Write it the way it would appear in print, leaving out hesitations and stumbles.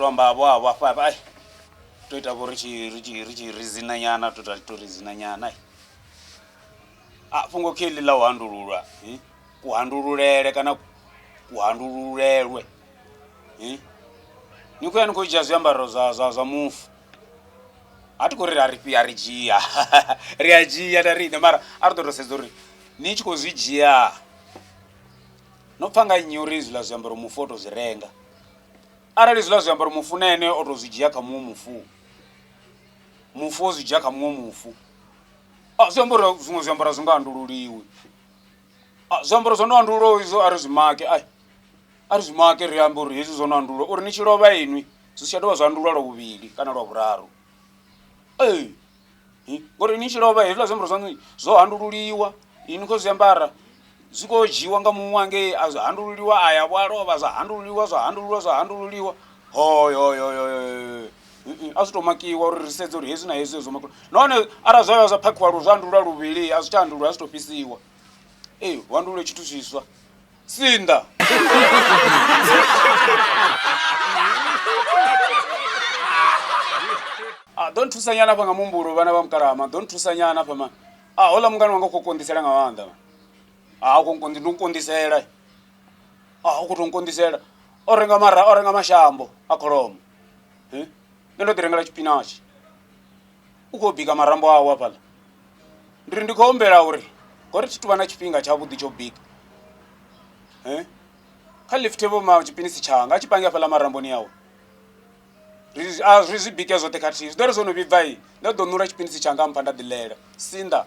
to amba abo afha ai to ita go ri tshi rizina nyana to rizina nyana fhungo kheli la u handululwa kuhandululele kana kuhandululelwe ni khou ya ni khou dzhia zwiambaro zwa mufu a ti khou ri ri dzhia ri a dzhia ta riṋe mara a ri ḓo to sedza uri ni tshi khou zwi dzhia no pfha nga nnyi uri hezwiḽa zwiambaro mufu o to zwi renga arali hezwiḽa zwiambaro mufu na ene o to zwi dzhia kha muṅwe mufu o zwi dzhia kha muṅwe mufu zwiambaro zwiṅwe zwiambaro zwi nga handululiwi zwiambaro zwo no handululiwa izwo a ri zwi make a ri zwi make ri amba uri hezwi zwo no handululiwa uri ni tshi lovha inwi zwi si tsha dovha zwa handululwa lwa vhuvhili kana lwa vhuraru ngori ni tshi lovha hezwiḽa zwiambaro zwaṋu zwo handululiwa ini khou zwiambara zwi khou dzhiwa nga muṅwe wangei a zwi handululiwa aya vho a lovha zwa handululiwa hoyo a zwi tou makiwa uri ri sedze uri hezwi na hezwi zwo makiwa nahone arali zwa vha zwa phakhiwa zwa handululwa luvhili a zwi tsha handululwa a zwi tou fhisiwa hu handulule tshithu zwiswa sinḓa ḓo nthusa nyana afha nga muhumbulo vhana vha mukalama ḓo nthusa nyana afha mani hoḽa mungani wanga u khou konḓisela nga maanḓa ndi u konḓisela u khou tou nkonḓisela o renga mashambo a kholomo nṋe ndo ḓi rengela tshipinatshi u khou bika marambo awe hafhaḽa ndi khou humbela uri ngori thi tuvha na tshifhinga tshavhuḓi tsho bika kha lift vho ma tshipinisi tshanga a tshi pange hafhaḽa maramboni yawe ri zwi bike zwoṱhe khathihi zwi ḓo ri zwo no vhibva ndo ḓo nula tshipinisi tshanga mpha nda ḓi ḽela sinḓa